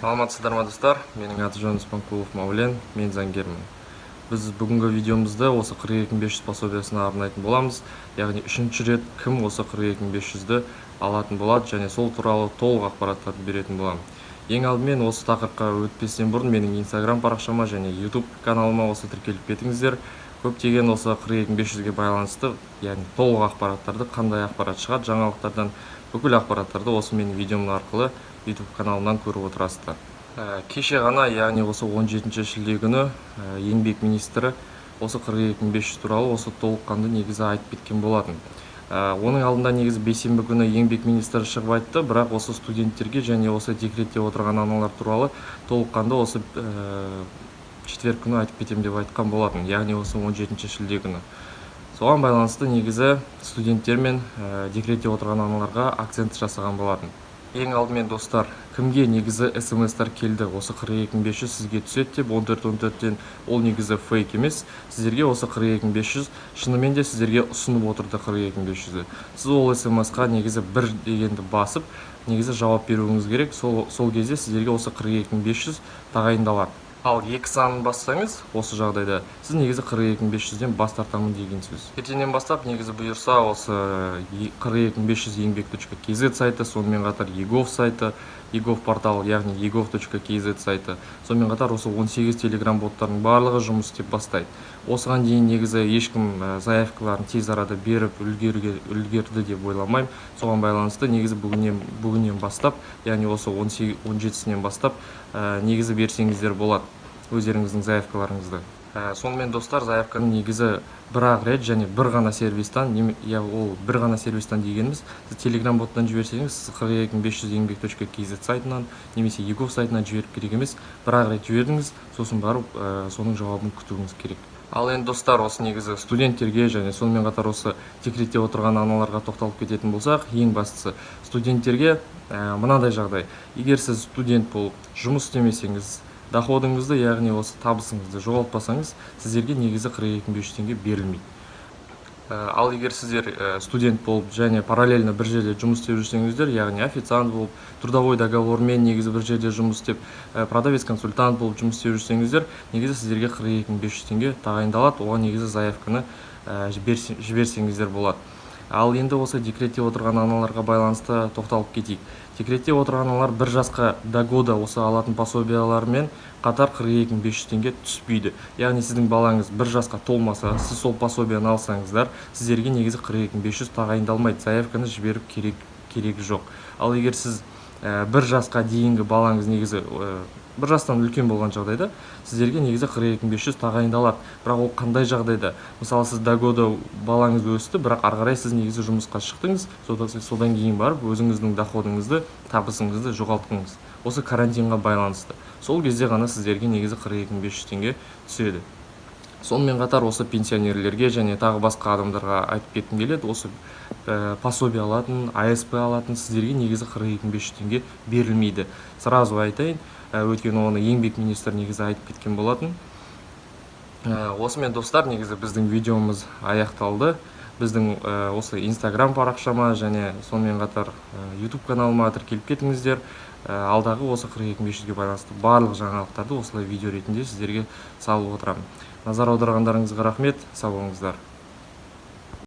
Саламатсыздар ма достар? Менің аты жөнім Спанкулов Маулен, мен заңгермін. Біз бүгінгі видеомызды осы 42500 пособиясына арнайтын боламыз. Яғни үшінші рет кім осы 42500-ді алатын болады және сол туралы толық ақпараттарды беретін боламын. Ең алдымен осы тақырыпқа өтпестен бұрын менің Instagram парақшама және YouTube каналыма осы тіркеліп кетіңіздер. Көптеген осы 42500-ге байланысты, яғни толық ақпараттарды, қандай ақпарат шығады жаңалықтардан, бүкіл ақпараттарды осы менің видеом арқылы YouTube каналынан көріп отырасыздар. Кеше ғана, яғни осы 17 шілде күні еңбек министрі осы 42500 туралы осы толыққанды негізі айтып кеткен болатын. Оның алдында негізі бейсенбі күні еңбек министрі шығып айтты, бірақ осы студенттерге және осы декретте отырған аналар туралы толыққанды осы четверг күні айтып кетем деп айтқан болатын, яғни осы 17 шілде күні. Соған байланысты негізі студенттер мен декретте отырған аналарға акцент жасаған болатын. Ең алдымен достар, кімге негізі смс-тар келді, осы 42500 сізге түседі деп 14-14-тен, ол негізі фейк емес. Сіздерге осы 42500 шынымен де сіздерге ұсынып отырды 42500-ді. Сіз ол смс-қа негізі бір дегенді басып, негізі жауап беруіңіз керек. Сол кезде сіздерге осы 42500 тағайындалады. Ал екі санын бассаңыз, осы жағдайда сіз негізі 42500-ден бас тартамын деген сөз. Ертеңнен бастап негізі бұйырса осы 42500 еңбек.kz сайты, сонымен қатар Егов сайты, Егов порталы, яғни egov.kz сайты, сонымен қатар осы 18 телеграм боттарының барлығы жұмыс істеп бастайды. Осыған дейін негізі ешкім заявкаларын тез арада беріп үлгерді деп ойламаймын. Соған байланысты негізі бүгіннен бастап, яғни осы 17-сінен бастап негізі берсеңіздер болады өздеріңіздің заявкаларыңызды. Сонымен достар, заявканы негізі бір-ақ рет және бір ғана сервистан, ол бір ғана сервистан дегеніміз, сіз телеграм боттан жіберсеңіз, 42500 еңбек.kz сайтынан немесе Егов сайтынан жіберіп керек емес, бір-ақ рет жібердіңіз, сосын барып соның жауабын күтуіңіз керек. Ал енді достар, осы негізі студенттерге және сонымен қатар осы декретте отырған аналарға тоқталып кететін болсақ, ең бастысы студенттерге мынадай жағдай. Егер сіз студент болып жұмыс істемесеңіз, доходыңызды, яғни осы табысыңызды жоғалтпасаңыз, сіздерге негізі 42500 теңге берілмейді. Ал егер сіздер студент болып және параллельно бір жерде жұмыс істеп жүрсеңіздер, яғни официант болып, трудовой договормен негізі бір жерде жұмыс істеп, продавец-консультант болып жұмыс істеп жүрсеңіздер, негізі сіздерге 42500 теңге тағайындалады, оған негізі заявканы жіберсеңіздер болады. Ал енді осы декретте отырған аналарға байланысты тоқталып кетейік. Декретте отырған аналар бір жасқа до года осы алатын пособиялармен қатар 42500 теңге түспейді. Яғни сіздің балаңыз бір жасқа толмаса, сіз сол пособияны алсаңыздар, сіздерге негізі 42500 тағайындалмайды, заявканы жіберіп керегі жоқ. Ал егер сіз бір жасқа дейінгі балаңыз негізі бір жастан үлкен болған жағдайда, сіздерге негізі 42500 тағайындалады. Бірақ ол қандай жағдайда? Мысалы, сіз до года балаңыз өсті, бірақ ары қарай сіз негізі жұмысқа шықтыңыз, содан кейін барып өзіңіздің доходыңызды, табысыңызды жоғалттыңыз. Осы карантинға байланысты. Сол кезде ғана сіздерге негізі 42500 теңге түседі. Сонымен қатар осы пенсионерлерге және тағы басқа адамдарға айтып кеткім келеді, осы пособие алатын, АСП алатын сіздерге негізі 42500 теңге берілмейді. Сразу айтайын, өйткені оны еңбек министрі негізі айтып кеткен болатын. Осымен достар, негізі біздің видеомыз аяқталды. Біздің осы Instagram парақшама және сонымен қатар YouTube каналыма тіркеліп кетіңіздер. Алдағы осы 42500-ге байланысты барлық жаңалықтарды осылай видео ретінде сіздерге салып отырамын. Назар аударғандарыңызға рахмет, сау болыңыздар.